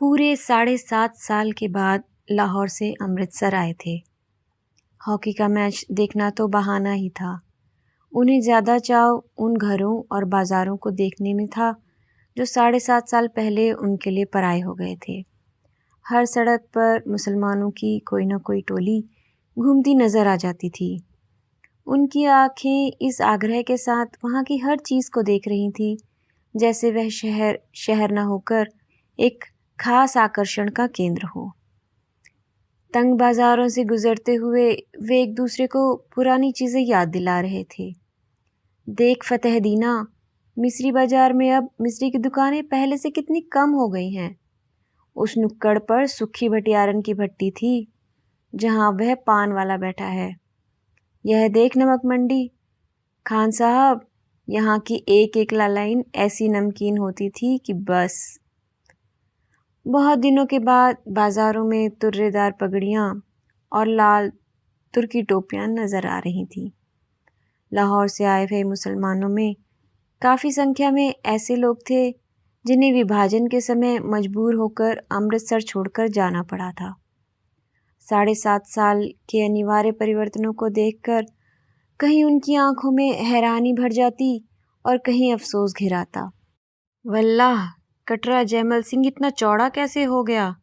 पूरे 7.5 साल के बाद लाहौर से अमृतसर आए थे। हॉकी का मैच देखना तो बहाना ही था। उन्हें ज़्यादा चाव उन घरों और बाज़ारों को देखने में था जो 7.5 साल पहले उनके लिए पराए हो गए थे। हर सड़क पर मुसलमानों की कोई न कोई टोली घूमती नज़र आ जाती थी। उनकी आंखें इस आग्रह के साथ वहाँ की हर चीज़ को देख रही थी, जैसे वह शहर शहर न होकर एक खास आकर्षण का केंद्र हो। तंग बाजारों से गुजरते हुए वे एक दूसरे को पुरानी चीज़ें याद दिला रहे थे। देख फतेहदीना, मिस्री बाजार में अब मिस्री की दुकानें पहले से कितनी कम हो गई हैं। उस नुक्कड़ पर सुक्खी भटियारन की भट्टी थी, जहाँ वह पान वाला बैठा है। यह देख नमक मंडी, खान साहब, यहाँ की एक एक लाइन ऐसी नमकीन होती थी कि बस। बहुत दिनों के बाद बाज़ारों में तुर्रेदार पगड़ियाँ और लाल तुर्की टोपियाँ नज़र आ रही थीं। लाहौर से आए हुए मुसलमानों में काफ़ी संख्या में ऐसे लोग थे जिन्हें विभाजन के समय मजबूर होकर अमृतसर छोड़कर जाना पड़ा था। 7.5 साल के अनिवार्य परिवर्तनों को देखकर कहीं उनकी आंखों में हैरानी भर जाती और कहीं अफसोस घिराता। वल्लाह, कटरा जैमल सिंह इतना चौड़ा कैसे हो गया?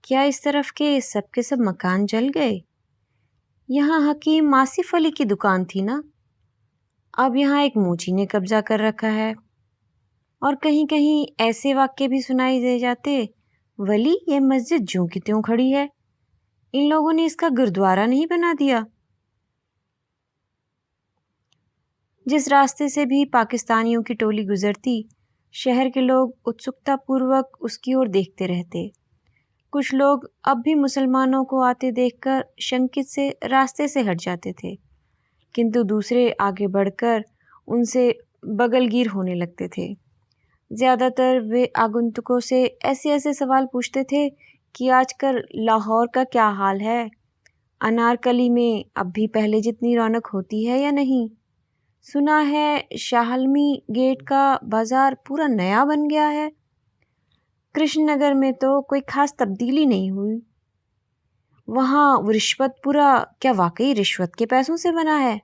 क्या इस तरफ के सब मकान जल गए? यहाँ हकीम आसिफ अली की दुकान थी ना? अब यहाँ एक मूची ने कब्जा कर रखा है। और कहीं कहीं ऐसे वाक्य भी सुनाई दे जाते, वली ये मस्जिद ज्यों की त्यों खड़ी है, इन लोगों ने इसका गुरुद्वारा नहीं बना दिया। जिस रास्ते से भी पाकिस्तानियों की टोली गुजरती, शहर के लोग उत्सुकता पूर्वक उसकी ओर देखते रहते। कुछ लोग अब भी मुसलमानों को आते देखकर शंकित से रास्ते से हट जाते थे, किंतु दूसरे आगे बढ़कर उनसे बगलगीर होने लगते थे। ज़्यादातर वे आगंतुकों से ऐसे ऐसे सवाल पूछते थे कि आजकल लाहौर का क्या हाल है, अनारकली में अब भी पहले जितनी रौनक होती है या नहीं। सुना है शाहलमी गेट का बाजार पूरा नया बन गया है। कृष्णनगर में तो कोई खास तब्दीली नहीं हुई। वहाँ रिश्वतपुरा क्या वाकई रिश्वत के पैसों से बना है?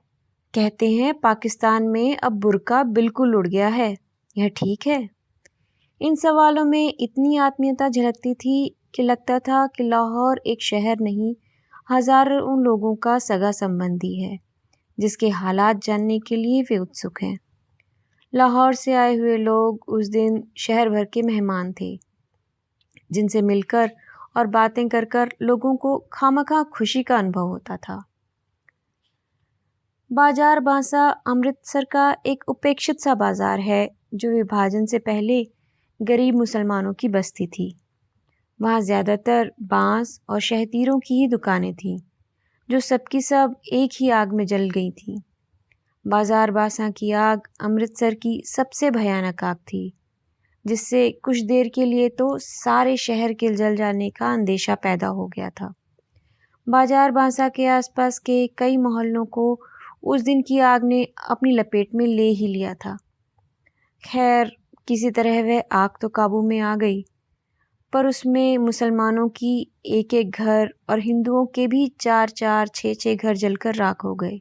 कहते हैं पाकिस्तान में अब बुर्का बिल्कुल उड़ गया है, यह ठीक है? इन सवालों में इतनी आत्मीयता झलकती थी कि लगता था कि लाहौर एक शहर नहीं, हजारों लोगों का सगा संबंधी है, जिसके हालात जानने के लिए वे उत्सुक हैं। लाहौर से आए हुए लोग उस दिन शहर भर के मेहमान थे, जिनसे मिलकर और बातें कर कर लोगों को खामखा खुशी का अनुभव होता था। बाजार बांसा अमृतसर का एक उपेक्षित सा बाजार है, जो विभाजन से पहले गरीब मुसलमानों की बस्ती थी। वहाँ ज़्यादातर बांस और शहतीरों की ही दुकानें थीं, जो सबकी सब एक ही आग में जल गई थीं। बाजार बांसा की आग अमृतसर की सबसे भयानक आग थी, जिससे कुछ देर के लिए तो सारे शहर के जल जाने का अंदेशा पैदा हो गया था। बाजार बांसा के आसपास के कई मोहल्लों को उस दिन की आग ने अपनी लपेट में ले ही लिया था। खैर, किसी तरह वह आग तो काबू में आ गई, पर उसमें मुसलमानों की एक एक घर और हिंदुओं के भी 4-4, 6-6 घर जलकर राख हो गए।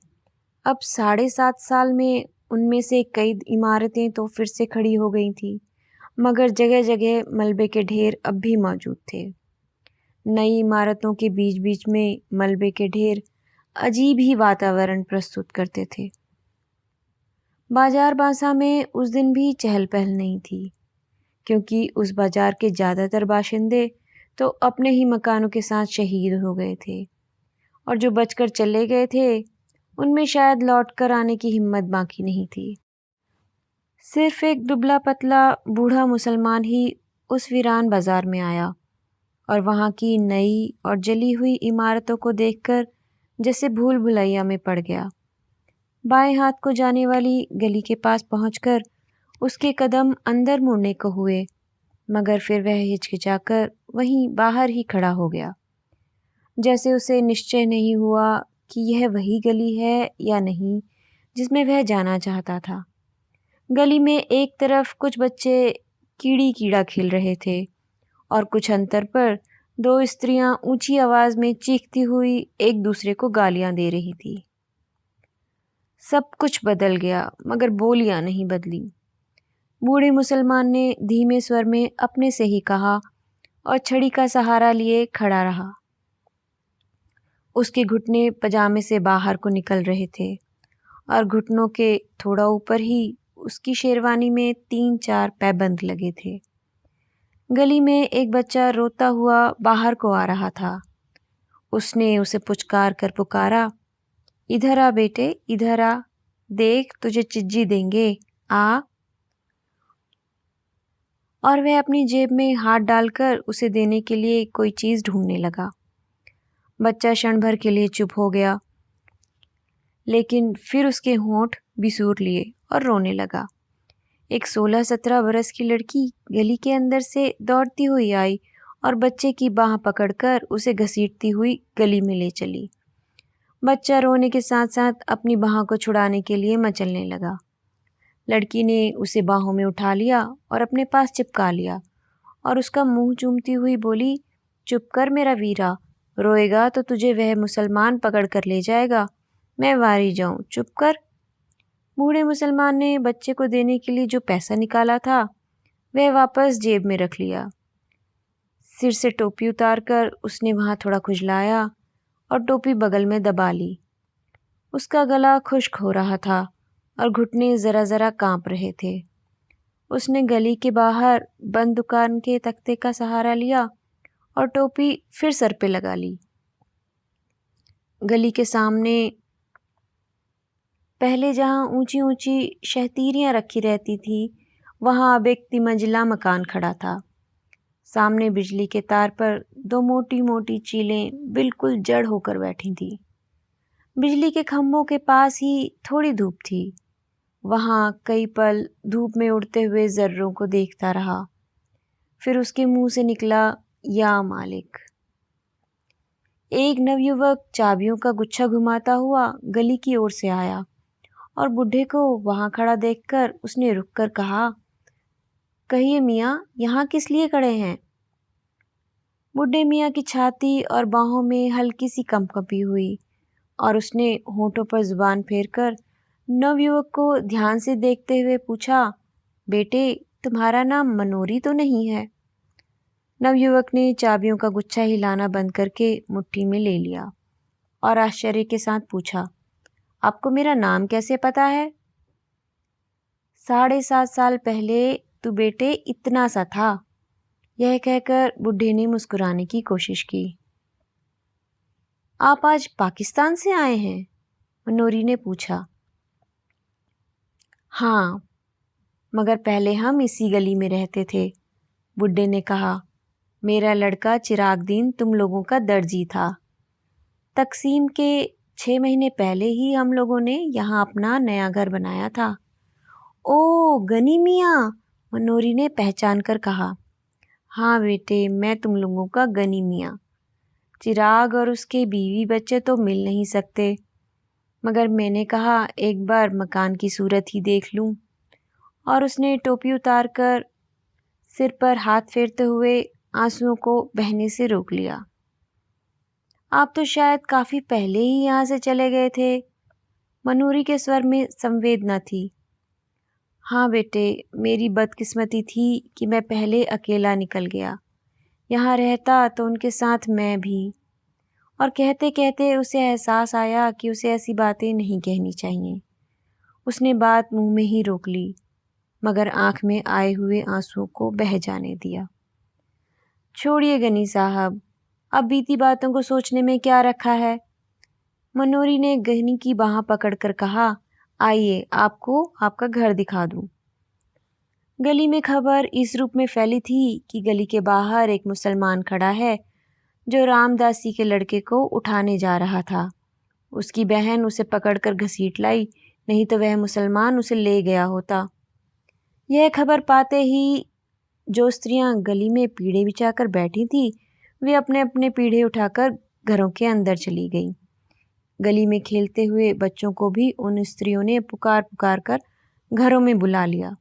अब 7.5 साल में उनमें से कई इमारतें तो फिर से खड़ी हो गई थी, मगर जगह जगह मलबे के ढेर अब भी मौजूद थे। नई इमारतों के बीच बीच में मलबे के ढेर अजीब ही वातावरण प्रस्तुत करते थे। बाजार बांसा में उस दिन भी चहल पहल नहीं थी, क्योंकि उस बाजार के ज़्यादातर बाशिंदे तो अपने ही मकानों के साथ शहीद हो गए थे, और जो बचकर चले गए थे उनमें शायद लौट कर आने की हिम्मत बाकी नहीं थी। सिर्फ एक दुबला पतला बूढ़ा मुसलमान ही उस वीरान बाजार में आया और वहाँ की नई और जली हुई इमारतों को देखकर जैसे भूल भुलैया में पड़ गया। बाएं हाथ को जाने वाली गली के पहुंच पहुंचकर उसके कदम अंदर मुड़ने को हुए, मगर फिर वह हिचकिचाकर वहीं बाहर ही खड़ा हो गया, जैसे उसे निश्चय नहीं हुआ कि यह वही गली है या नहीं जिसमें वह जाना चाहता था। गली में एक तरफ कुछ बच्चे कीड़ी कीड़ा खेल रहे थे और कुछ अंतर पर दो स्त्रियां ऊंची आवाज में चीखती हुई एक दूसरे को गालियां दे रही थी। सब कुछ बदल गया मगर बोलियां नहीं बदली। बूढ़े मुसलमान ने धीमे स्वर में अपने से ही कहा और छड़ी का सहारा लिए खड़ा रहा। उसके घुटने पजामे से बाहर को निकल रहे थे और घुटनों के थोड़ा ऊपर ही उसकी शेरवानी में 3-4 पैबंद लगे थे। गली में एक बच्चा रोता हुआ बाहर को आ रहा था। उसने उसे पुचकार कर पुकारा, इधर आ बेटे, इधर आ, देख तुझे चिज्जी देंगे, आ। और वह अपनी जेब में हाथ डालकर उसे देने के लिए कोई चीज़ ढूंढने लगा। बच्चा क्षण भर के लिए चुप हो गया, लेकिन फिर उसके होंठ बिसूर लिए और रोने लगा। एक 16-17 बरस की लड़की गली के अंदर से दौड़ती हुई आई और बच्चे की बाह पकड़कर उसे घसीटती हुई गली में ले चली। बच्चा रोने के साथ साथ अपनी बाह को छुड़ाने के लिए मचलने लगा। लड़की ने उसे बाहों में उठा लिया और अपने पास चिपका लिया और उसका मुंह चूमती हुई बोली, चुप कर मेरा वीरा, रोएगा तो तुझे वह मुसलमान पकड़ कर ले जाएगा, मैं वारी जाऊं, चुप कर। बूढ़े मुसलमान ने बच्चे को देने के लिए जो पैसा निकाला था वह वापस जेब में रख लिया। सिर से टोपी उतारकर उसने वहां थोड़ा खुजलाया और टोपी बगल में दबा ली। उसका गला खुश्क हो रहा था और घुटने ज़रा ज़रा कांप रहे थे। उसने गली के बाहर बंद दुकान के तख्ते का सहारा लिया और टोपी फिर सर पे लगा ली। गली के सामने पहले जहाँ ऊंची ऊंची शहतीरियाँ रखी रहती थी, वहाँ अब एक तिमंजिला मकान खड़ा था। सामने बिजली के तार पर दो मोटी मोटी चीलें बिल्कुल जड़ होकर बैठी थीं। बिजली के खंभों के पास ही थोड़ी धूप थी। वहाँ कई पल धूप में उड़ते हुए जर्रों को देखता रहा। फिर उसके मुंह से निकला, या मालिक। एक नवयुवक चाबियों का गुच्छा घुमाता हुआ गली की ओर से आया और बुढ़े को वहां खड़ा देखकर उसने रुककर कहा, कहिए मियाँ, यहाँ किस लिए खड़े हैं? बुढ़े मियाँ की छाती और बाहों में हल्की सी कंपकपी हुई और उसने होठों पर जुबान फेरकर नवयुवक को ध्यान से देखते हुए पूछा, बेटे तुम्हारा नाम मनोरी तो नहीं है? नवयुवक ने चाबियों का गुच्छा हिलाना बंद करके मुट्ठी में ले लिया और आश्चर्य के साथ पूछा, आपको मेरा नाम कैसे पता है? 7.5 साल पहले तू बेटे इतना सा था। यह कहकर बुढ़े ने मुस्कुराने की कोशिश की। आप आज पाकिस्तान से आए हैं? मनोरी ने पूछा। हाँ, मगर पहले हम इसी गली में रहते थे, बुड्ढे ने कहा। मेरा लड़का चिरागदीन तुम लोगों का दर्जी था। तकसीम के 6 महीने पहले ही हम लोगों ने यहाँ अपना नया घर बनाया था। ओ गनी मियाँ, मनोरी ने पहचान कर कहा। हाँ बेटे, मैं तुम लोगों का गनी मियाँ। चिराग और उसके बीवी बच्चे तो मिल नहीं सकते, मगर मैंने कहा एक बार मकान की सूरत ही देख लूं। और उसने टोपी उतारकर सिर पर हाथ फेरते हुए आंसुओं को बहने से रोक लिया। आप तो शायद काफ़ी पहले ही यहाँ से चले गए थे। मनोरी के स्वर में संवेदना थी। हाँ बेटे, मेरी बदकिस्मती थी कि मैं पहले अकेला निकल गया। यहाँ रहता तो उनके साथ मैं भी। और कहते कहते उसे एहसास आया कि उसे ऐसी बातें नहीं कहनी चाहिए। उसने बात मुंह में ही रोक ली, मगर आंख में आए हुए आंसुओं को बह जाने दिया। छोड़िए गनी साहब, अब बीती बातों को सोचने में क्या रखा है? मनोरी ने गनी की बाह पकड़कर कहा, आइए आपको आपका घर दिखा दूं। गली में खबर इस रूप में फैली थी कि गली के बाहर एक मुसलमान खड़ा है जो रामदासी के लड़के को उठाने जा रहा था। उसकी बहन उसे पकड़कर घसीट लाई, नहीं तो वह मुसलमान उसे ले गया होता। यह खबर पाते ही जो स्त्रियां गली में पीढ़े बिछाकर बैठी थी, वे अपने अपने पीढ़े उठाकर घरों के अंदर चली गईं। गली में खेलते हुए बच्चों को भी उन स्त्रियों ने पुकार पुकार कर घरों में बुला लिया।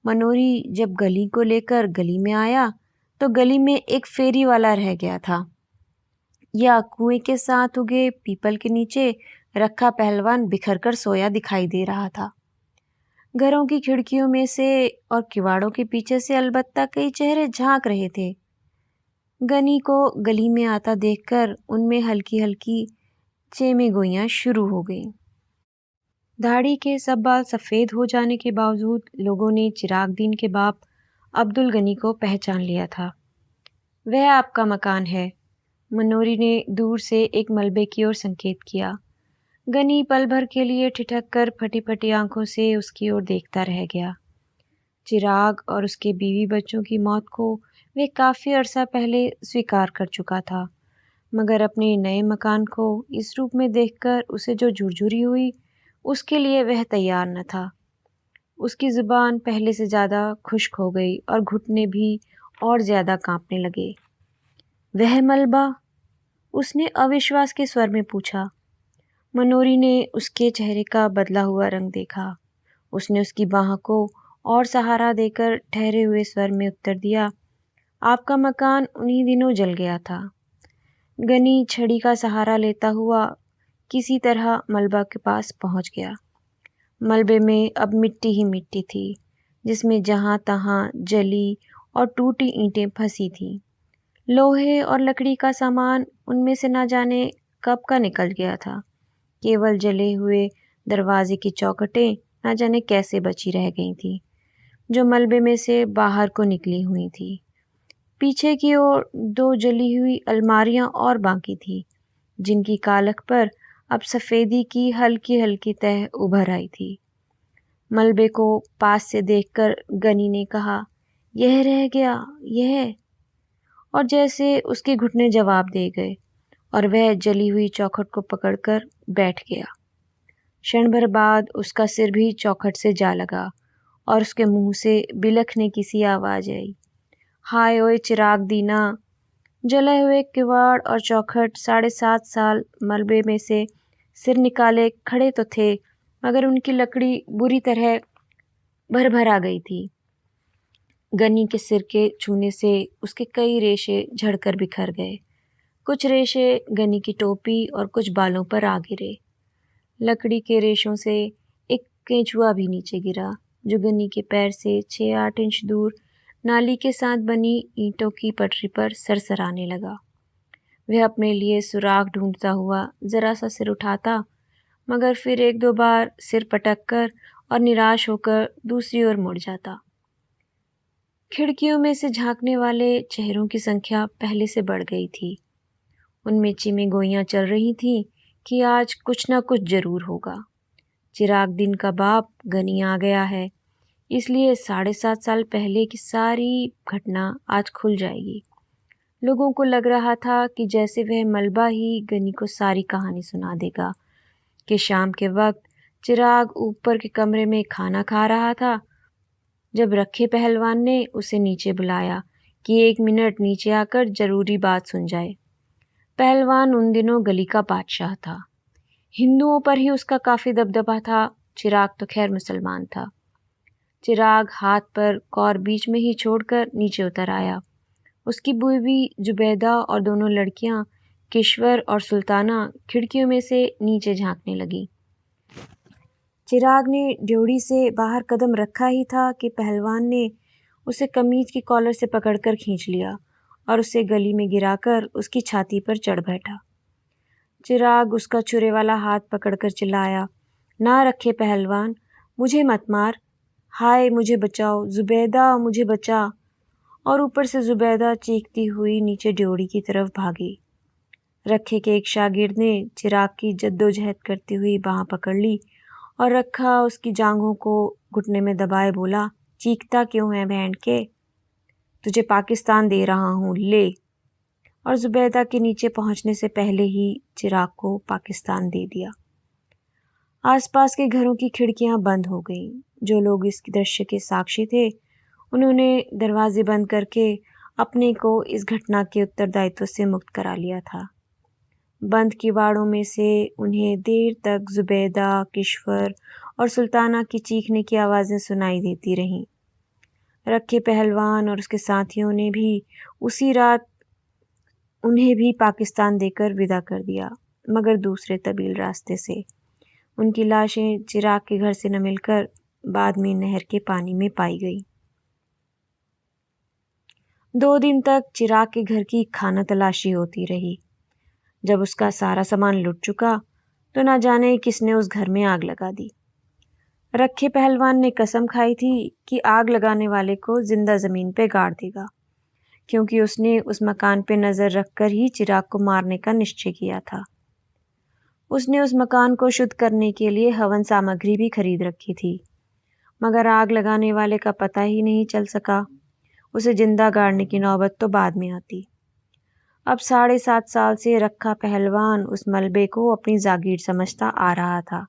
मनोरी जब गली को लेकर गली में आया तो गली में एक फेरी वाला रह गया था, या कुएं के साथ उगे पीपल के नीचे रखा पहलवान बिखर कर सोया दिखाई दे रहा था। घरों की खिड़कियों में से और किवाड़ों के पीछे से अलबत्ता कई चेहरे झांक रहे थे। गनी को गली में आता देखकर उनमें हल्की हल्की चेमेगोइयां शुरू हो गईं। दाढ़ी के सब बाल सफ़ेद हो जाने के बावजूद लोगों ने चिरागदीन के बाप अब्दुल गनी को पहचान लिया था। वह आपका मकान है। मनोरी ने दूर से एक मलबे की ओर संकेत किया। गनी पल भर के लिए ठिठक कर फटी फटी आंखों से उसकी ओर देखता रह गया। चिराग और उसके बीवी बच्चों की मौत को वे काफ़ी अरसा पहले स्वीकार कर चुका था, मगर अपने नए मकान को इस रूप में देखकर उसे जो झुरझुरी हुई, उसके लिए वह तैयार न था। उसकी ज़ुबान पहले से ज़्यादा खुश्क हो गई और घुटने भी और ज़्यादा कांपने लगे। वह मलबा? उसने अविश्वास के स्वर में पूछा। मनोरी ने उसके चेहरे का बदला हुआ रंग देखा। उसने उसकी बाह को और सहारा देकर ठहरे हुए स्वर में उत्तर दिया, आपका मकान उन्हीं दिनों जल गया था। गनी छड़ी का सहारा लेता हुआ किसी तरह मलबा के पास पहुंच गया। मलबे में अब मिट्टी ही मिट्टी थी, जिसमें जहां तहां जली और टूटी ईंटें फंसी थीं। लोहे और लकड़ी का सामान उनमें से न जाने कब का निकल गया था। केवल जले हुए दरवाजे की चौखटें न जाने कैसे बची रह गई थीं, जो मलबे में से बाहर को निकली हुई थी। पीछे की ओर 2 जली हुई अलमारियां और बाकी थी, जिनकी कालख पर अब सफ़ेदी की हल्की हल्की तह उभर आई थी। मलबे को पास से देखकर गनी ने कहा, यह रह गया, यह। और जैसे उसके घुटने जवाब दे गए और वह जली हुई चौखट को पकड़कर बैठ गया। क्षण भर बाद उसका सिर भी चौखट से जा लगा और उसके मुंह से बिलखने की सी आवाज़ आई, हाय ओए चिराग दीना। जले हुए किवाड़ और चौखट 7.5 साल मलबे में से सिर निकाले खड़े तो थे, मगर उनकी लकड़ी बुरी तरह भर आ गई थी। गनी के सिर के छूने से उसके कई रेशे झड़कर बिखर गए। कुछ रेशे गनी की टोपी और कुछ बालों पर आ गिरे। लकड़ी के रेशों से एक केंचुआ भी नीचे गिरा, जो गनी के पैर से 6-8 इंच दूर नाली के साथ बनी ईंटों की पटरी पर सरसराने लगा। वह अपने लिए सुराग ढूंढता हुआ जरा सा सिर उठाता, मगर फिर 1-2 बार सिर पटक कर और निराश होकर दूसरी ओर मुड़ जाता। खिड़कियों में से झांकने वाले चेहरों की संख्या पहले से बढ़ गई थी। उनमें चिमेगोइयां चल रही थीं कि आज कुछ न कुछ जरूर होगा। चिरागदीन का बाप गनी आ गया है, इसलिए 7.5 साल पहले की सारी घटना आज खुल जाएगी। लोगों को लग रहा था कि जैसे वह मलबा ही गनी को सारी कहानी सुना देगा कि शाम के वक्त चिराग ऊपर के कमरे में खाना खा रहा था, जब रखे पहलवान ने उसे नीचे बुलाया कि 1 मिनट नीचे आकर जरूरी बात सुन जाए। पहलवान उन दिनों गली का बादशाह था। हिंदुओं पर ही उसका काफ़ी दबदबा था। चिराग तो खैर मुसलमान था। चिराग हाथ पर कौर बीच में ही छोड़कर नीचे उतर आया। उसकी बीवी जुबैदा और दोनों लड़कियां किश्वर और सुल्ताना खिड़कियों में से नीचे झांकने लगी। चिराग ने ड्योढ़ी से बाहर कदम रखा ही था कि पहलवान ने उसे कमीज की कॉलर से पकड़कर खींच लिया और उसे गली में गिराकर उसकी छाती पर चढ़ बैठा। चिराग उसका छुरे वाला हाथ पकड़कर चिल्लाया, ना रखे पहलवान, मुझे मत मार, हाय मुझे बचाओ, जुबैदा मुझे बचा। और ऊपर से जुबैदा चीखती हुई नीचे ड्योढ़ी की तरफ भागी। रखे के एक शागिर्द ने चिराग की जद्दोजहद करती हुई बाह पकड़ ली और रखा उसकी जांघों को घुटने में दबाए बोला, चीखता क्यों है बैंड के, तुझे पाकिस्तान दे रहा हूँ, ले। और जुबैदा के नीचे पहुंचने से पहले ही चिराग को पाकिस्तान दे दिया। आसपास के घरों की खिड़कियां बंद हो गईं। जो लोग इस दृश्य के साक्षी थे, उन्होंने दरवाजे बंद करके अपने को इस घटना के उत्तरदायित्व से मुक्त करा लिया था। बंद किवाड़ों में से उन्हें देर तक जुबैदा, किश्वर और सुल्ताना की चीखने की आवाज़ें सुनाई देती रहीं। रखे पहलवान और उसके साथियों ने भी उसी रात उन्हें भी पाकिस्तान देकर विदा कर दिया, मगर दूसरे तब्दील रास्ते से। उनकी लाशें चिराग के घर से न मिलकर बाद में नहर के पानी में पाई गई। 2 दिन तक चिराग के घर की खाना तलाशी होती रही। जब उसका सारा सामान लुट चुका तो न जाने किसने उस घर में आग लगा दी। रखे पहलवान ने कसम खाई थी कि आग लगाने वाले को जिंदा जमीन पे गाड़ देगा, क्योंकि उसने उस मकान पे नजर रखकर ही चिराग को मारने का निश्चय किया था। उसने उस मकान को शुद्ध करने के लिए हवन सामग्री भी खरीद रखी थी, मगर आग लगाने वाले का पता ही नहीं चल सका। उसे जिंदा गाड़ने की नौबत तो बाद में आती। अब 7.5 साल से रखा पहलवान उस मलबे को अपनी जागीर समझता आ रहा था,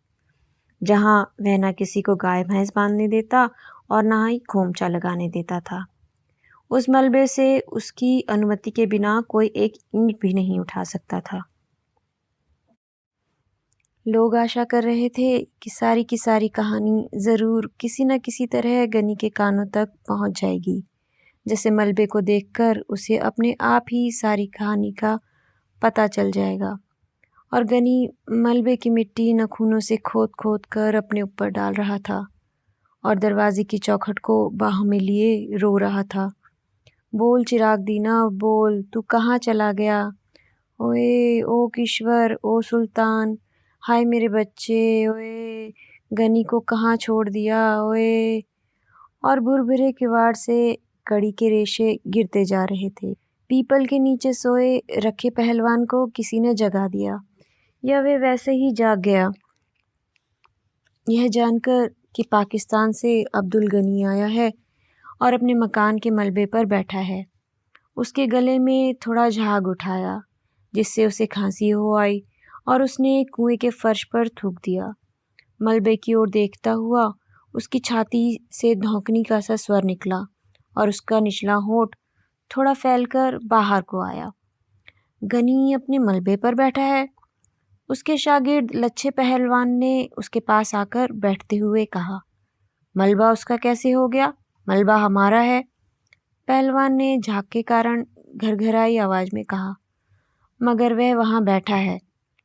जहां वह न किसी को गाय भैंस बांधने देता और न ही खोमचा लगाने देता था। उस मलबे से उसकी अनुमति के बिना कोई एक ईंट भी नहीं उठा सकता था। लोग आशा कर रहे थे कि सारी की सारी कहानी जरूर किसी न किसी तरह गनी के कानों तक पहुंच जाएगी। जैसे मलबे को देखकर उसे अपने आप ही सारी कहानी का पता चल जाएगा। और गनी मलबे की मिट्टी नखूनों से खोद खोद कर अपने ऊपर डाल रहा था और दरवाजे की चौखट को बाहों में लिए रो रहा था। बोल चिराग दीना, बोल, तू कहाँ चला गया? ओए ओ किश्वर, ओ सुल्तान, हाय मेरे बच्चे, ओए गनी को कहाँ छोड़ दिया, ओए। और भुरभुरे किवाड़ से कड़ी के रेशे गिरते जा रहे थे। पीपल के नीचे सोए रखे पहलवान को किसी ने जगा दिया, या वे वैसे ही जाग गया। यह जानकर कि पाकिस्तान से अब्दुल गनी आया है और अपने मकान के मलबे पर बैठा है, उसके गले में थोड़ा झाग उठाया, जिससे उसे खांसी हो आई और उसने कुएं के फर्श पर थूक दिया। मलबे की ओर देखता हुआ उसकी छाती से धौंकनी का सा स्वर निकला और उसका निचला होंठ थोड़ा फैलकर बाहर को आया। गनी अपने मलबे पर बैठा है। उसके शागिर्द लच्छे पहलवान ने उसके पास आकर बैठते हुए कहा, मलबा उसका कैसे हो गया? मलबा हमारा है। पहलवान ने झाग के कारण घरघराई आवाज में कहा, मगर वह वहां बैठा है।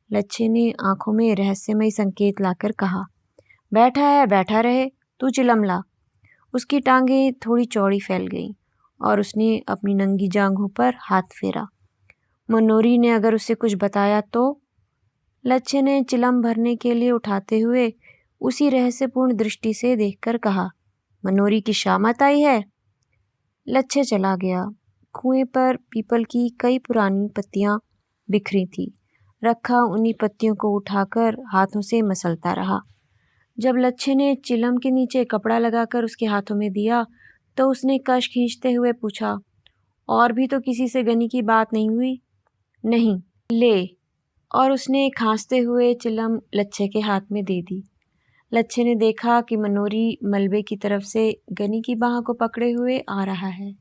लच्छे ने आंखों में रहस्यमय संकेत लाकर कहा, बैठा है, बैठा रहे, तू चिलमला। उसकी टांगें थोड़ी चौड़ी फैल गईं और उसने अपनी नंगी जांघों पर हाथ फेरा। मनोरी ने अगर उसे कुछ बताया तो? लच्छे ने चिलम भरने के लिए उठाते हुए उसी रहस्यपूर्ण दृष्टि से देखकर कहा, मनोरी की शामत आई है। लच्छे चला गया। कुएं पर पीपल की कई पुरानी पत्तियां बिखरी थी। रखा उन्हीं पत्तियों को उठाकर हाथों से मसलता रहा। जब लच्छे ने चिलम के नीचे कपड़ा लगाकर उसके हाथों में दिया तो उसने कश खींचते हुए पूछा, और भी तो किसी से गनी की बात नहीं हुई? नहीं। ले। और उसने खांसते हुए चिलम लच्छे के हाथ में दे दी। लच्छे ने देखा कि मनोरी मलबे की तरफ से गनी की बाह को पकड़े हुए आ रहा है।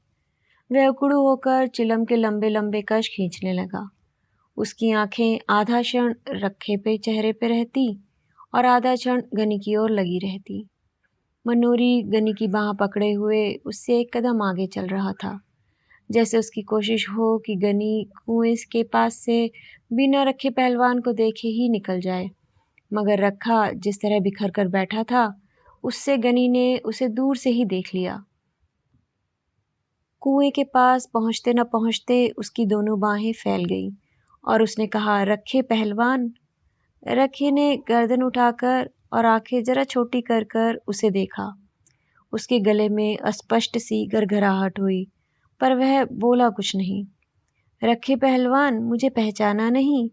वह उकड़ू होकर चिलम के लंबे लंबे कश खींचने लगा। उसकी आंखें आधा क्षण रखे पे चेहरे पे रहती और आधा क्षण गनी की ओर लगी रहती। मनोरी गनी की बाह पकड़े हुए उससे एक कदम आगे चल रहा था, जैसे उसकी कोशिश हो कि गनी कुएं के पास से बिना रखे पहलवान को देखे ही निकल जाए। मगर रखा जिस तरह बिखर कर बैठा था, उससे गनी ने उसे दूर से ही देख लिया। कुएं के पास पहुंचते न पहुंचते उसकी दोनों बाहें फैल गईं और उसने कहा, रखे पहलवान। रखे ने गर्दन उठाकर और आंखें जरा छोटी कर कर उसे देखा। उसके गले में अस्पष्ट सी घरघराहट हुई, पर वह बोला कुछ नहीं। रखे पहलवान, मुझे पहचाना नहीं?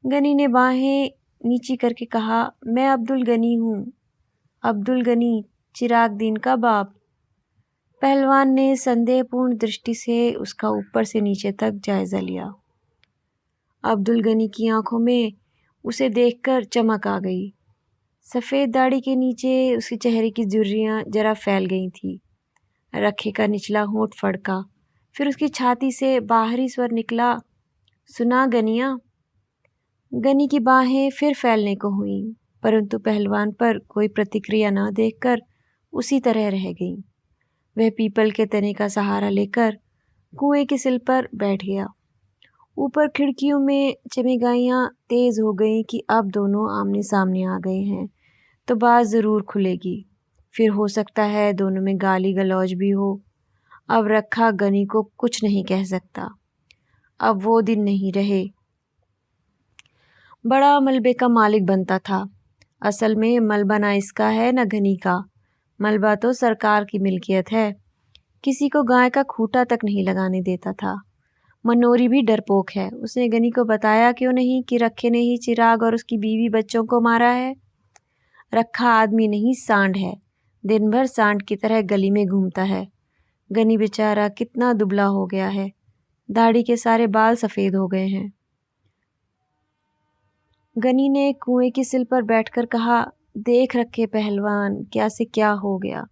गनी ने बाहें नीची करके कहा, मैं अब्दुल गनी हूँ, अब्दुल गनी, चिराग दीन का बाप। पहलवान ने संदेहपूर्ण दृष्टि से उसका ऊपर से नीचे तक जायजा लिया। अब्दुल गनी की आंखों में उसे देखकर चमक आ गई। सफ़ेद दाढ़ी के नीचे उसके चेहरे की झुर्रियाँ जरा फैल गई थी। रखे का निचला होंठ फड़का, फिर उसकी छाती से बाहरी स्वर निकला, सुना गनिया। गनी की बाहें फिर फैलने को हुईं, परंतु पहलवान पर कोई प्रतिक्रिया न देखकर उसी तरह रह गईं। वह पीपल के तने का सहारा लेकर कुएं के सिल पर बैठ गया। ऊपर खिड़कियों में चिमगाइयाँ तेज हो गईं कि अब दोनों आमने सामने आ गए हैं तो बात ज़रूर खुलेगी। फिर हो सकता है दोनों में गाली गलौज भी हो। अब रखा गनी को कुछ नहीं कह सकता। अब वो दिन नहीं रहे। बड़ा मलबे का मालिक बनता था। असल में मलबा ना इसका है न गनी का। मलबा तो सरकार की मिल्कियत है। किसी को गाय का खूंटा तक नहीं लगाने देता था। मनोरी भी डरपोक है। उसने गनी को बताया क्यों नहीं कि रखे ने ही चिराग और उसकी बीवी बच्चों को मारा है। रखा आदमी नहीं सांड है। दिन भर सांड की तरह गली में घूमता है। गनी बेचारा कितना दुबला हो गया है। दाढ़ी के सारे बाल सफ़ेद हो गए हैं। गनी ने कुएं की सिल पर बैठकर कहा, देख रखे पहलवान, क्या से क्या हो गया।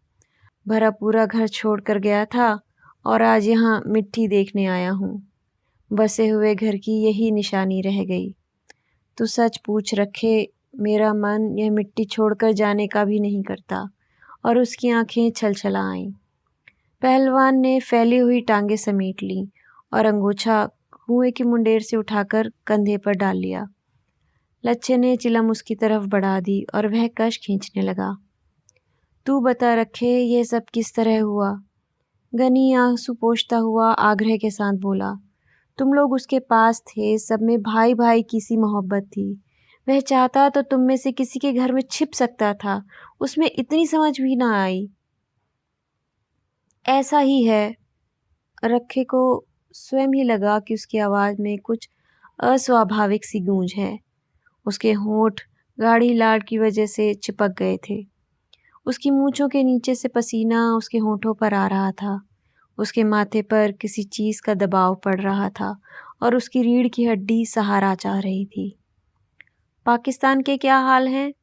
भरा पूरा घर छोड़कर गया था और आज यहाँ मिट्टी देखने आया हूँ। बसे हुए घर की यही निशानी रह गई। तू सच पूछ रखे, मेरा मन यह मिट्टी छोड़कर जाने का भी नहीं करता। और उसकी आंखें छलछला आईं। पहलवान ने फैली हुई टांगें समेट लीं और अंगोछा कुएं की मुंडेर से उठाकर कंधे पर डाल लिया। लच्छे ने चिलम उसकी तरफ बढ़ा दी और वह कश खींचने लगा। तू बता रखे, यह सब किस तरह हुआ? गनी आंसू पोंछता हुआ आग्रह के साथ बोला। तुम लोग उसके पास थे, सब में भाई भाई की सी मोहब्बत थी। वह चाहता तो तुम में से किसी के घर में छिप सकता था। उसमें इतनी समझ भी ना आई। ऐसा ही है। रखे को स्वयं ही लगा कि उसकी आवाज़ में कुछ अस्वाभाविक सी गूंज है। उसके होंठ गाढ़ी लाड़ की वजह से चिपक गए थे। उसकी मूंछों के नीचे से पसीना उसके होंठों पर आ रहा था। उसके माथे पर किसी चीज़ का दबाव पड़ रहा था और उसकी रीढ़ की हड्डी सहारा चाह रही थी। पाकिस्तान के क्या हाल हैं?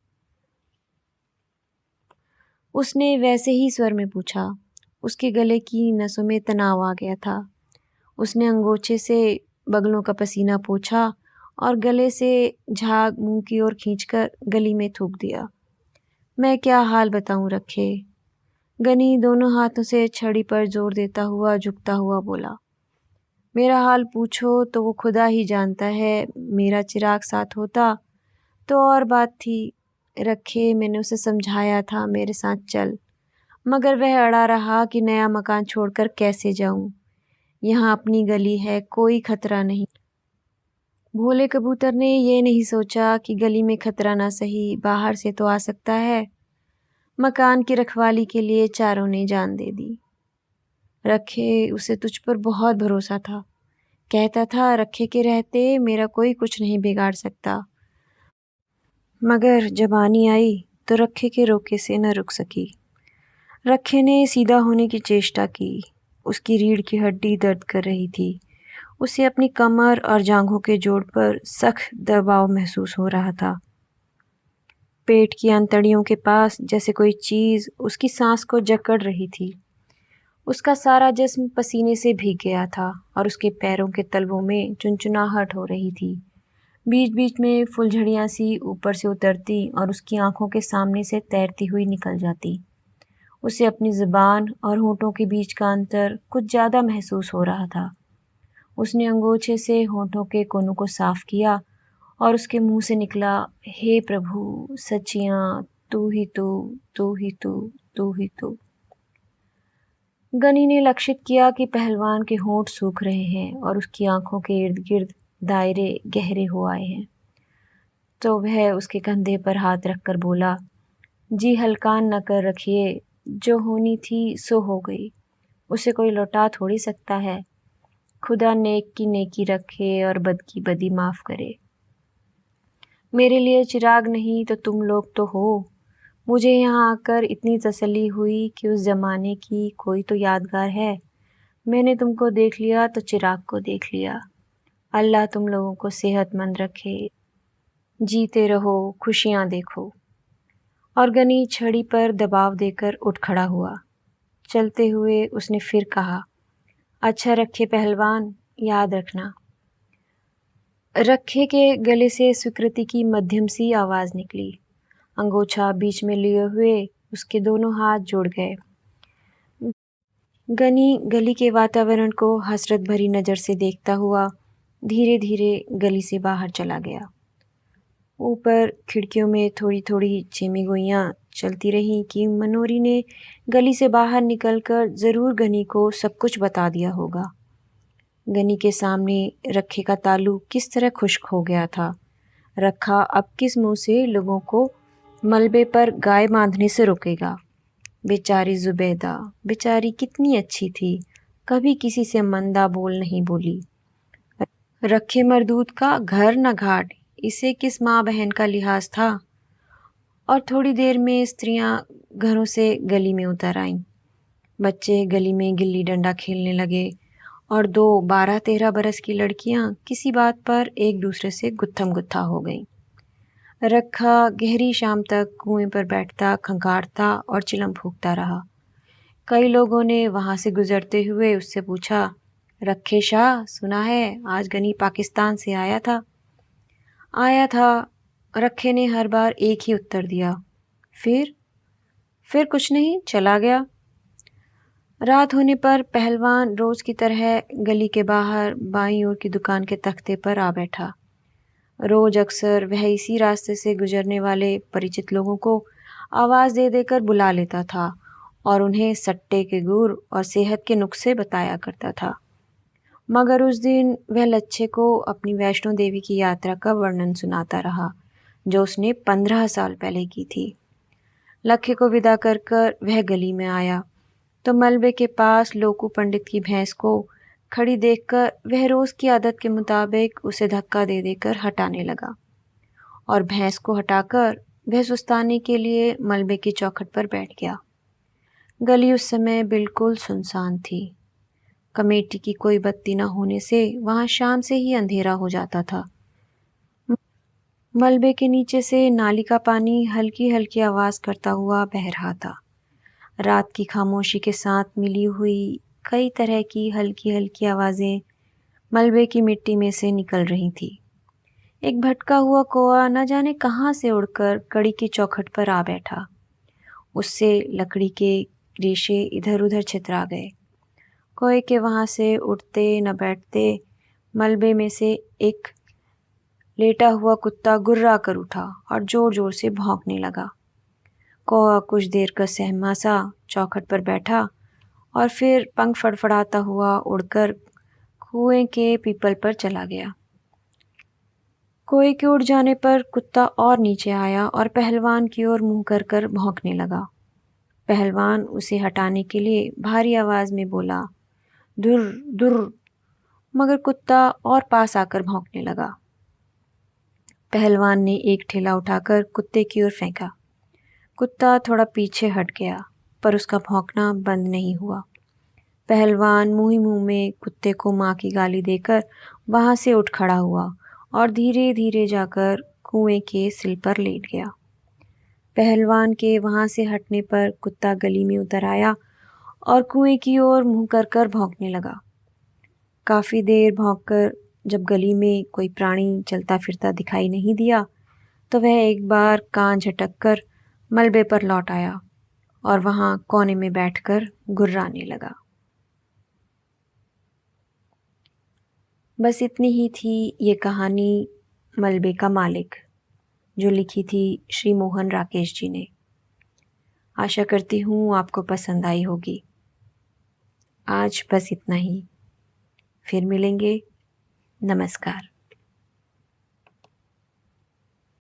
उसने वैसे ही स्वर में पूछा। उसके गले की नसों में तनाव आ गया था। उसने अंगोछे से बगलों का पसीना पोंछा और गले से झाग मुंह की ओर खींचकर गली में थूक दिया। मैं क्या हाल बताऊं रखे? गनी दोनों हाथों से छड़ी पर जोर देता हुआ झुकता हुआ बोला। मेरा हाल पूछो तो वो खुदा ही जानता है। मेरा चिराग साथ होता तो और बात थी। रखे, मैंने उसे समझाया था मेरे साथ चल, मगर वह अड़ा रहा कि नया मकान छोड़कर कैसे जाऊं। यहाँ अपनी गली है, कोई खतरा नहीं। भोले कबूतर ने यह नहीं सोचा कि गली में खतरा ना सही, बाहर से तो आ सकता है। मकान की रखवाली के लिए चारों ने जान दे दी। रखे, उसे तुझ पर बहुत भरोसा था। कहता था रखे के रहते मेरा कोई कुछ नहीं बिगाड़ सकता। मगर जब आनी आई तो रखे के रोके से न रुक सकी। रखे ने सीधा होने की चेष्टा की। उसकी रीढ़ की हड्डी दर्द कर रही थी। उसे अपनी कमर और जांघों के जोड़ पर सख्त दबाव महसूस हो रहा था। पेट की अंतड़ियों के पास जैसे कोई चीज़ उसकी सांस को जकड़ रही थी। उसका सारा जिस्म पसीने से भीग गया था और उसके पैरों के तलवों में चुनचुनाहट हो रही थी। बीच बीच में फुलझड़ियाँ सी ऊपर से उतरती और उसकी आंखों के सामने से तैरती हुई निकल जाती। उसे अपनी ज़ुबान और होठों के बीच का अंतर कुछ ज़्यादा महसूस हो रहा था। उसने अंगोछे से होठों के कोनों को साफ किया और उसके मुंह से निकला, हे प्रभु सच्चियाँ, तू ही तू, तू ही तू, तू ही तू। गनी ने लक्षित किया कि पहलवान के होंठ सूख रहे हैं और उसकी आंखों के इर्द गिर्द दायरे गहरे हो आए हैं। तो वह उसके कंधे पर हाथ रखकर बोला, जी हल्कान न कर रखिए, जो होनी थी सो हो गई, उसे कोई लौटा थोड़ी सकता है। खुदा नेक की नेकी रखे और बद की बदी माफ़ करे। मेरे लिए चिराग नहीं तो तुम लोग तो हो। मुझे यहाँ आकर इतनी तसल्ली हुई कि उस ज़माने की कोई तो यादगार है। मैंने तुमको देख लिया तो चिराग को देख लिया। अल्लाह तुम लोगों को सेहतमंद रखे, जीते रहो, खुशियाँ देखो। और गनी छड़ी पर दबाव देकर उठ खड़ा हुआ। चलते हुए उसने फिर कहा, अच्छा रखे पहलवान, याद रखना। रखे के गले से स्वीकृति की मध्यम सी आवाज़ निकली। अंगोछा बीच में लिए हुए उसके दोनों हाथ जुड़ गए। गनी गली के वातावरण को हसरत भरी नज़र से देखता हुआ धीरे धीरे गली से बाहर चला गया। ऊपर खिड़कियों में थोड़ी थोड़ी चिमिगोइयाँ चलती रहीं कि मनोरी ने गली से बाहर निकलकर ज़रूर गनी को सब कुछ बता दिया होगा। गनी के सामने रखे का तालू किस तरह खुश्क हो गया था। रखा अब किस मुंह से लोगों को मलबे पर गाय बांधने से रोकेगा। बेचारी जुबैदा, बेचारी कितनी अच्छी थी, कभी किसी से मंदा बोल नहीं बोली। रखे मरदूत का घर न घाट, इसे किस माँ बहन का लिहाज था। और थोड़ी देर में स्त्रियां घरों से गली में उतर आईं। बच्चे गली में गिल्ली डंडा खेलने लगे और 12-13 बरस की लड़कियां किसी बात पर एक दूसरे से गुत्थम गुत्था हो गईं। रखा गहरी शाम तक कुएं पर बैठता, खंगारता और चिलम फूंकता रहा। कई लोगों ने वहां से गुजरते हुए उससे पूछा, रखे शाह, सुना है आज गनी पाकिस्तान से आया था। आया था, रखे ने हर बार एक ही उत्तर दिया, फिर कुछ नहीं, चला गया। रात होने पर पहलवान रोज की तरह गली के बाहर बाईं ओर की दुकान के तख्ते पर आ बैठा। रोज अक्सर वह इसी रास्ते से गुजरने वाले परिचित लोगों को आवाज़ दे देकर बुला लेता था और उन्हें सट्टे के गुर और सेहत के नुस्खे बताया करता था। मगर उस दिन वह लच्छे को अपनी वैष्णो देवी की यात्रा का वर्णन सुनाता रहा, जो उसने 15 साल पहले की थी। लखे को विदा कर कर वह गली में आया तो मलबे के पास लोकू पंडित की भैंस को खड़ी देखकर वह रोज की आदत के मुताबिक उसे धक्का दे देकर हटाने लगा और भैंस को हटाकर वह सुस्ताने के लिए मलबे की चौखट पर बैठ गया। गली उस समय बिल्कुल सुनसान थी। कमेटी की कोई बत्ती न होने से वहां शाम से ही अंधेरा हो जाता था। मलबे के नीचे से नाली का पानी हल्की हल्की आवाज करता हुआ बह रहा था। रात की खामोशी के साथ मिली हुई कई तरह की हल्की हल्की आवाज़ें मलबे की मिट्टी में से निकल रही थी। एक भटका हुआ कौआ न जाने कहाँ से उड़कर कड़ी की चौखट पर आ बैठा। उससे लकड़ी के रेशे इधर उधर छितरा गए। कौए के वहाँ से उठते न बैठते मलबे में से एक लेटा हुआ कुत्ता गुर्रा कर उठा और जोर जोर से भौंकने लगा। कौआ कुछ देर का सहमा सा चौखट पर बैठा और फिर पंख फड़फड़ाता हुआ उड़कर कुएं के पीपल पर चला गया। कौए के उड़ जाने पर कुत्ता और नीचे आया और पहलवान की ओर मुंह कर कर भौंकने लगा। पहलवान उसे हटाने के लिए भारी आवाज में बोला, दुर दुर, मगर कुत्ता और पास आकर भौंकने लगा। पहलवान ने एक ठेला उठाकर कुत्ते की ओर फेंका। कुत्ता थोड़ा पीछे हट गया, पर उसका भौंकना बंद नहीं हुआ। पहलवान मुंह ही मुंह में कुत्ते को माँ की गाली देकर वहां से उठ खड़ा हुआ और धीरे धीरे जाकर कुएं के सिल पर लेट गया। पहलवान के वहां से हटने पर कुत्ता गली में उतर आया और कुएं की ओर मुंह कर कर भौंकने लगा। काफी देर भौंककर जब गली में कोई प्राणी चलता फिरता दिखाई नहीं दिया तो वह एक बार कान झटक कर मलबे पर लौट आया और वहां कोने में बैठकर गुर्राने लगा। बस इतनी ही थी ये कहानी मलबे का मालिक, जो लिखी थी श्री मोहन राकेश जी ने। आशा करती हूँ आपको पसंद आई होगी। आज बस इतना ही, फिर मिलेंगे। नमस्कार।